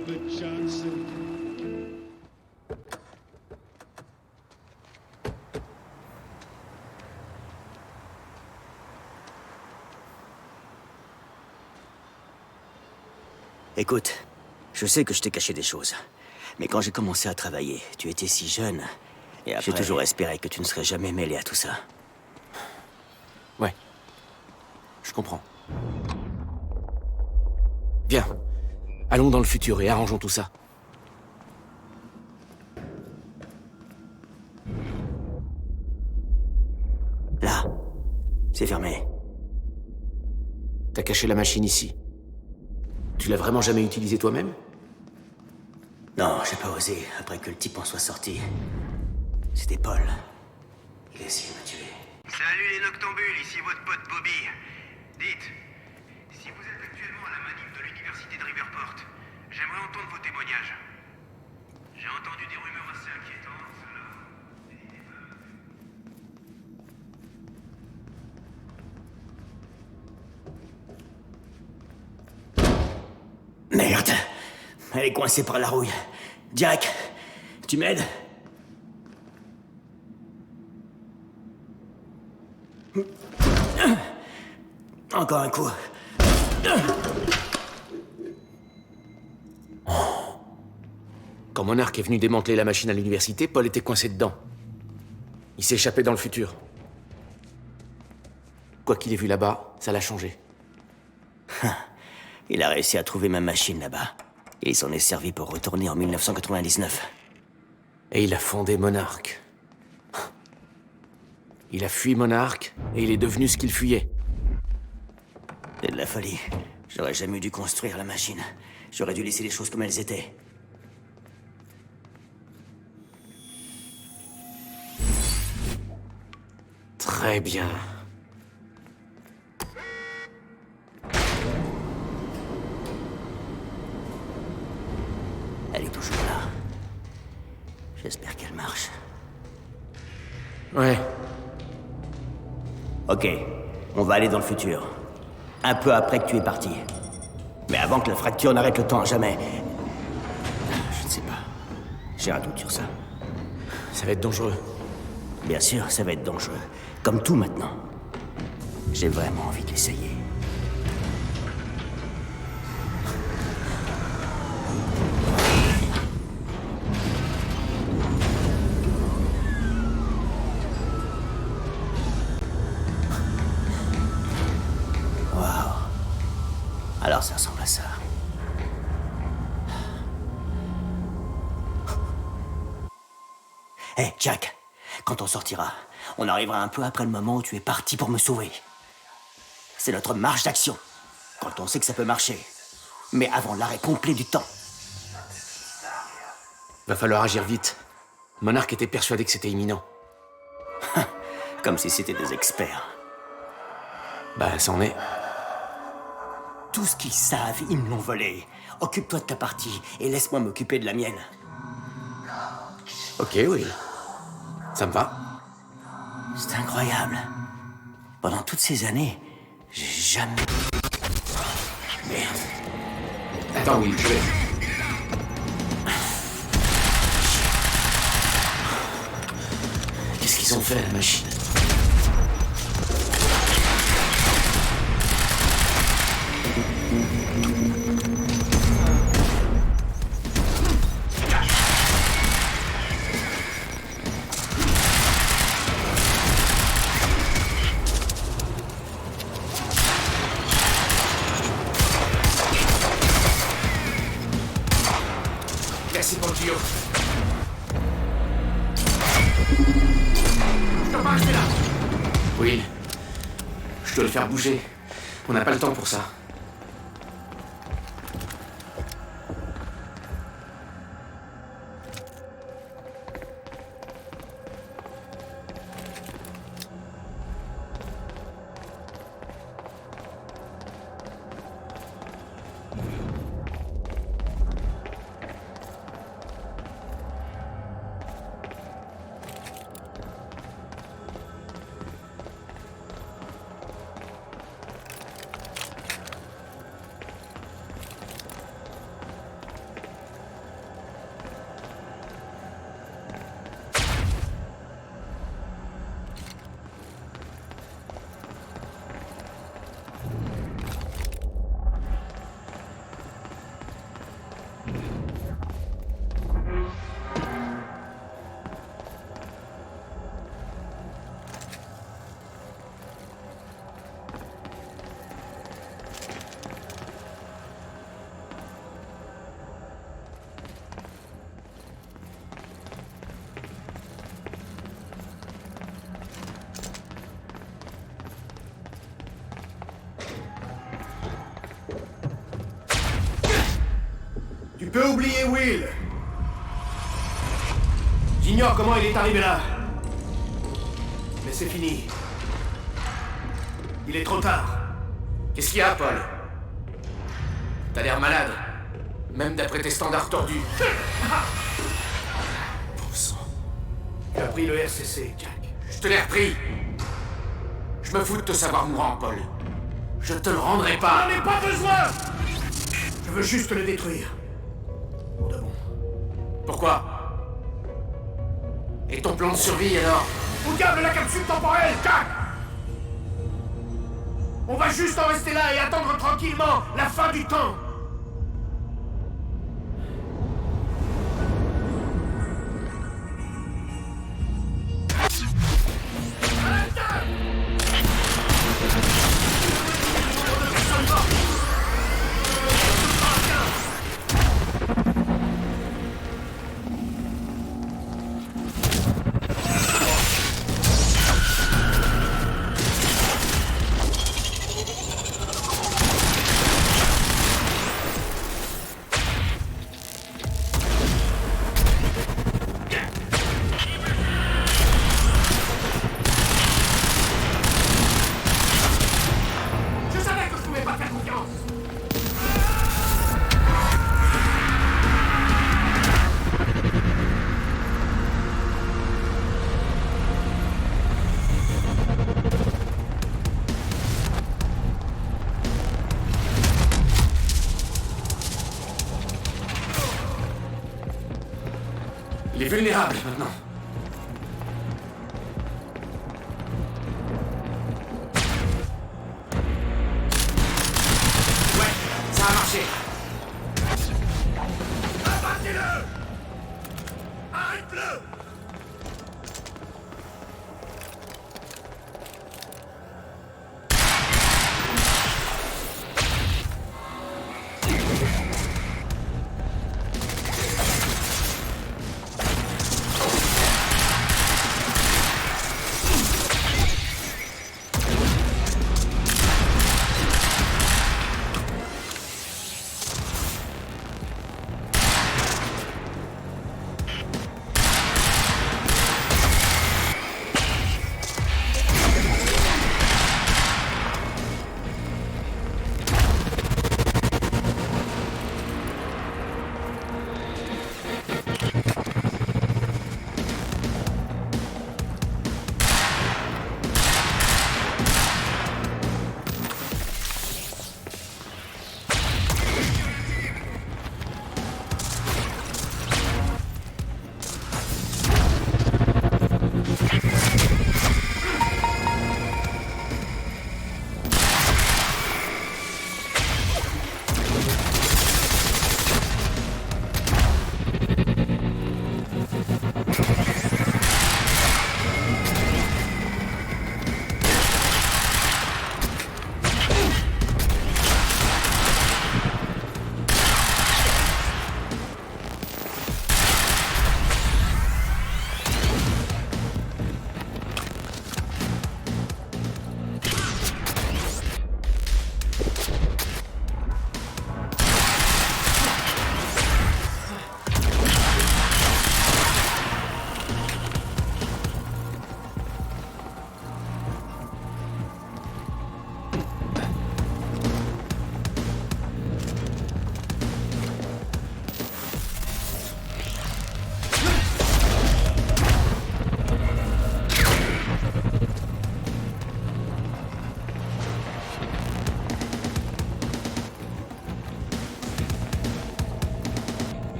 Robert Johnson. Écoute, je sais que je t'ai caché des choses. Mais quand j'ai commencé à travailler, tu étais si jeune. Et après... J'ai toujours espéré que tu ne serais jamais mêlé à tout ça. Ouais. Je comprends. Viens. Allons dans le futur et arrangeons tout ça. Là. C'est fermé. T'as caché la machine ici. Tu l'as vraiment jamais utilisée toi-même? Non, j'ai pas osé, après que le type en soit sorti. C'était Paul. Il a essayé de me tuer. Salut les noctambules, ici votre pote Bobby. Dites, si vous êtes actuellement à la manif de l'université de Riverport, j'aimerais entendre vos témoignages. J'ai entendu des rumeurs assez inquiétantes, alors... Merde! Elle est coincée par la rouille. Jack, tu m'aides? Encore un coup. Quand Monarch est venu démanteler la machine à l'université, Paul était coincé dedans. Il s'est échappé dans le futur. Quoi qu'il ait vu là-bas, ça l'a changé. Il a réussi à trouver ma machine là-bas. Et il s'en est servi pour retourner en 1999. Et il a fondé Monarch. Il a fui Monarch, et il est devenu ce qu'il fuyait. C'est de la folie. J'aurais jamais dû construire la machine. J'aurais dû laisser les choses comme elles étaient. Très bien. Elle est toujours là. J'espère qu'elle marche. Ouais. Ok, on va aller dans le futur. Un peu après que tu es parti. Mais avant que la fracture n'arrête le temps à jamais. Je ne sais pas. J'ai un doute sur ça. Ça va être dangereux. Bien sûr, ça va être dangereux. Comme tout maintenant. J'ai vraiment envie de l'essayer. Alors ça ressemble à ça. Hé, Jack, quand on sortira, on arrivera un peu après le moment où tu es parti pour me sauver. C'est notre marge d'action, quand on sait que ça peut marcher. Mais avant l'arrêt complet du temps. Va falloir agir vite. Monarch était persuadé que c'était imminent. Comme si c'était des experts. Bah, c'en est. Tout ce qu'ils savent, ils me l'ont volé. Occupe-toi de ta partie et laisse-moi m'occuper de la mienne. Ok, oui. Ça me va. C'est incroyable. Pendant toutes ces années, j'ai jamais... Merde. Attends, oui, je vais. Qu'est-ce qu'ils ont fait à la machine? Merci pour le tuyau. Je dois pas rester là. Will, je dois le faire bouger. On n'a pas le temps pour ça. Tu peux oublier Will. J'ignore comment il est arrivé là. Mais c'est fini. Il est trop tard. Qu'est-ce qu'il y a, Paul? T'as l'air malade. Même d'après tes standards tordus. Bon sang. Tu as pris le RCC, Jack. Je te l'ai repris. Je me fous de te savoir mourant, Paul. Je te le rendrai pas. J'en ai pas besoin. Je veux juste le détruire. Pour de bon. Pourquoi? Et ton plan de survie, alors? Où diable la capsule temporelle, Jack? On va juste en rester là et attendre tranquillement la fin du temps. Il est vulnérable, maintenant. Ouais, ça a marché. Abattez-le! Arrête-le!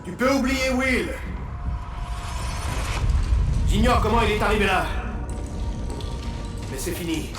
Tu peux oublier Will. J'ignore comment il est arrivé là. Mais c'est fini.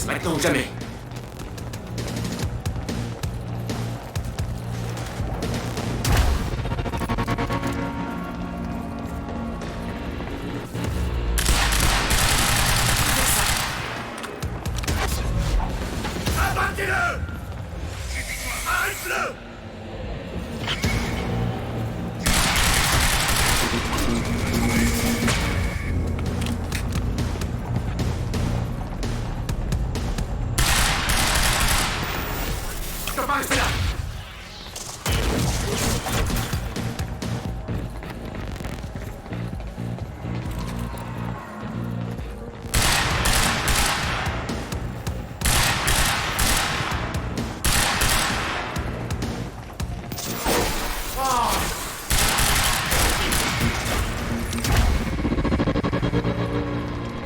Maintenant ou jamais. Abattez-le! Arrête-le! Je peux pas rester là!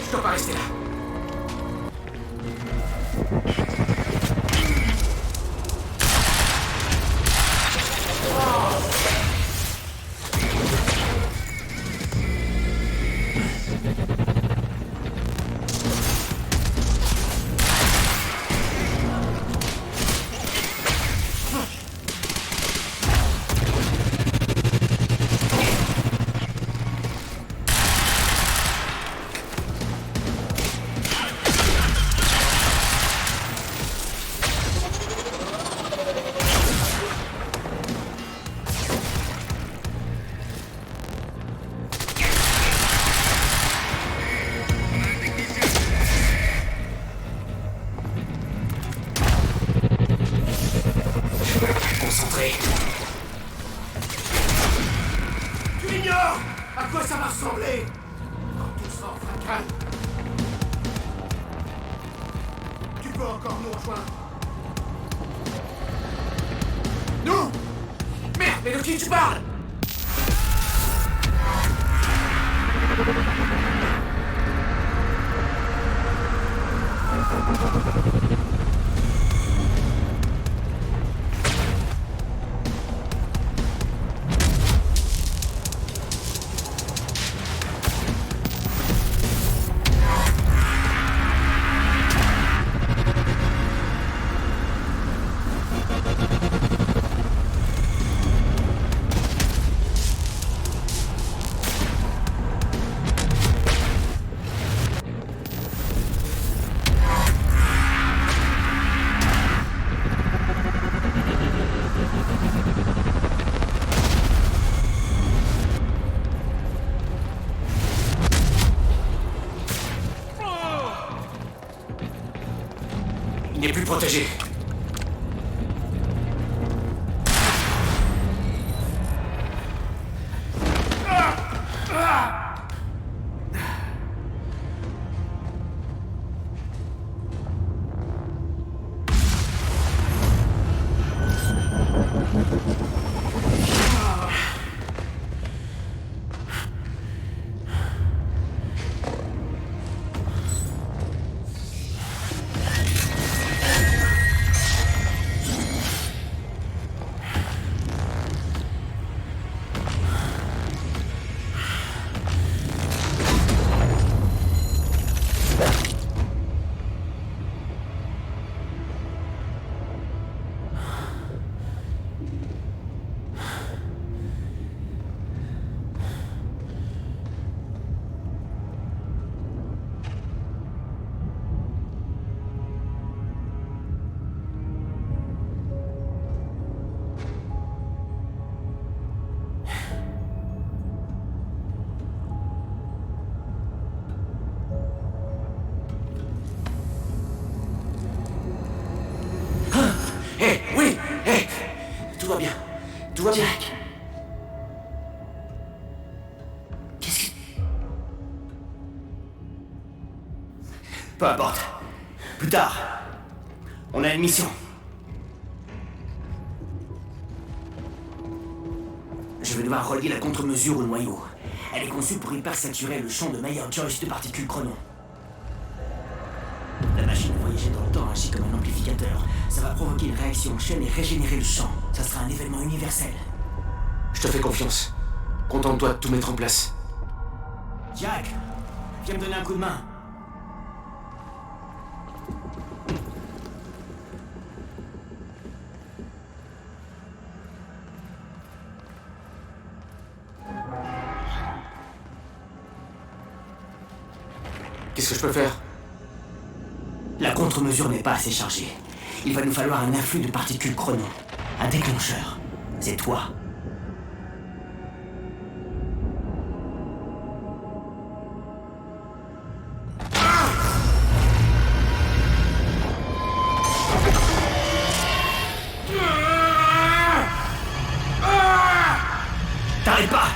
Je peux pas rester là! Concentré. Tu ignores à quoi ça va ressembler quand tout sera en fracas. Tu peux encore nous rejoindre. Nous? Merde, mais de qui tu parles? Il n'est plus protégé. va bien? Jack. Qu'est-ce que... Peu importe. Plus tard. On a une mission. Je vais devoir relier la contre-mesure au noyau. Elle est conçue pour hyper-saturer le champ de Mayer-Joyce de particules chronon. La machine de voyager dans le temps agit comme un amplificateur. Ça va provoquer une réaction en chaîne et régénérer le champ. Ça sera un événement universel. Je te fais confiance. Contente-toi de tout mettre en place. Jack, viens me donner un coup de main. Qu'est-ce que je peux faire? La contre-mesure n'est pas assez chargée. Il va nous falloir un afflux de particules chrono. Un déclencheur. C'est toi. T'arrêtes pas!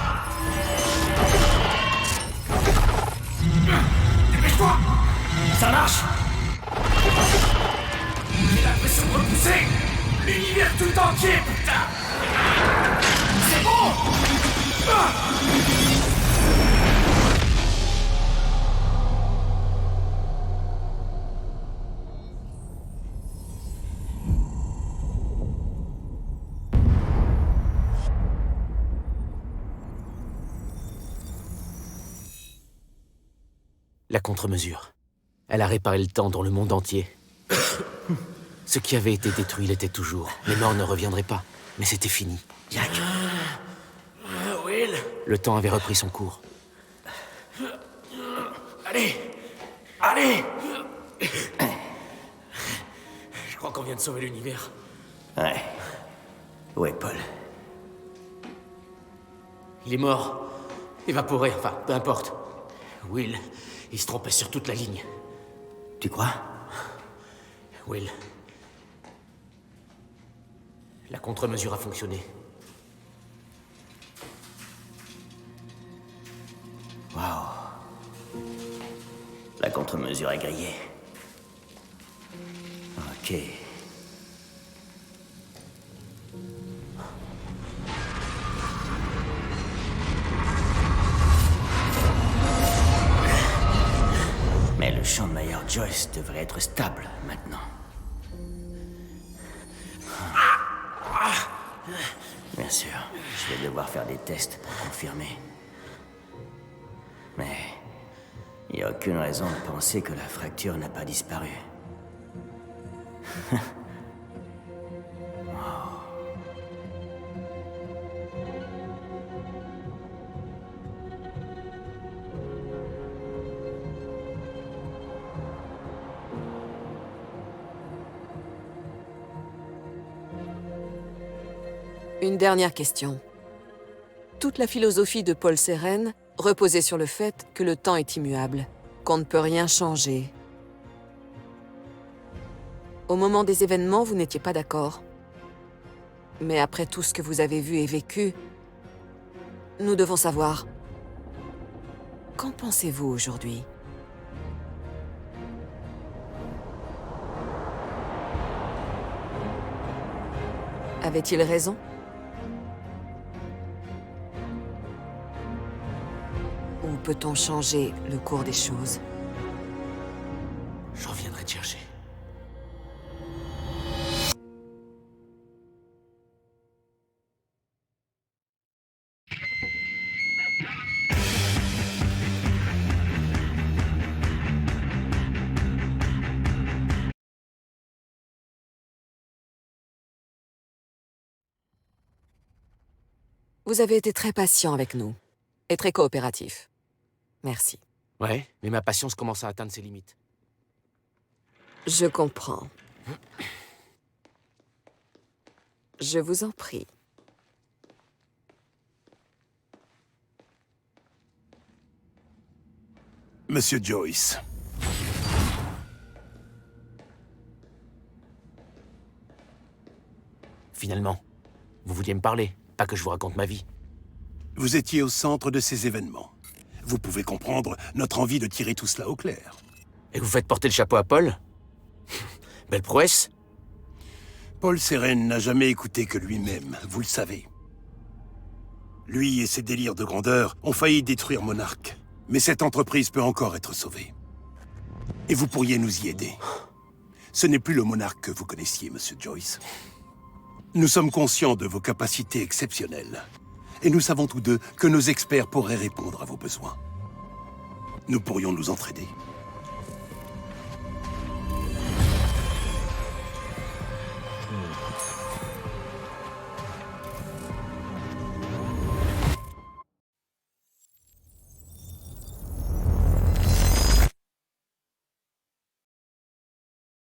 Dépêche-toi! Ça marche! J'ai l'impression de repousser l'univers tout entier, putain! C'est bon! La contre-mesure. Elle a réparé le temps dans le monde entier. Ce qui avait été détruit l'était toujours. Les morts ne reviendraient pas. Mais c'était fini. Jack, Will, Le temps avait repris son cours. allez! Allez! Je crois qu'on vient de sauver l'univers. ouais. Où est Paul? Il est mort. Évaporé, enfin, peu importe. Will, il se trompait sur toute la ligne. Tu crois? Will. La contre-mesure a fonctionné. Waouh. La contre-mesure est grillée. Ok. Mais le champ de Mayer-Joyce devrait être stable maintenant. Bien sûr, je vais devoir faire des tests pour confirmer. Mais il n'y a aucune raison de penser que la fracture n'a pas disparu. Une dernière question. Toute la philosophie de Paul Seren reposait sur le fait que le temps est immuable, qu'on ne peut rien changer. Au moment des événements, vous n'étiez pas d'accord. Mais après tout ce que vous avez vu et vécu, nous devons savoir. Qu'en pensez-vous aujourd'hui ? Avait-il raison ? Ou peut-on changer le cours des choses ? Je reviendrai te chercher. Vous avez été très patient avec nous et très coopératif. Merci. Ouais, mais ma patience commence à atteindre ses limites. Je comprends. Je vous en prie. Monsieur Joyce. Finalement, vous vouliez me parler. Pas que je vous raconte ma vie. Vous étiez au centre de ces événements. Vous pouvez comprendre notre envie de tirer tout cela au clair. Et vous faites porter le chapeau à Paul? Belle prouesse. Paul Seren n'a jamais écouté que lui-même, vous le savez. Lui et ses délires de grandeur ont failli détruire Monarch. Mais cette entreprise peut encore être sauvée. Et vous pourriez nous y aider. Ce n'est plus le Monarque que vous connaissiez, Monsieur Joyce. Nous sommes conscients de vos capacités exceptionnelles. Et nous savons tous deux que nos experts pourraient répondre à vos besoins. Nous pourrions nous entraider.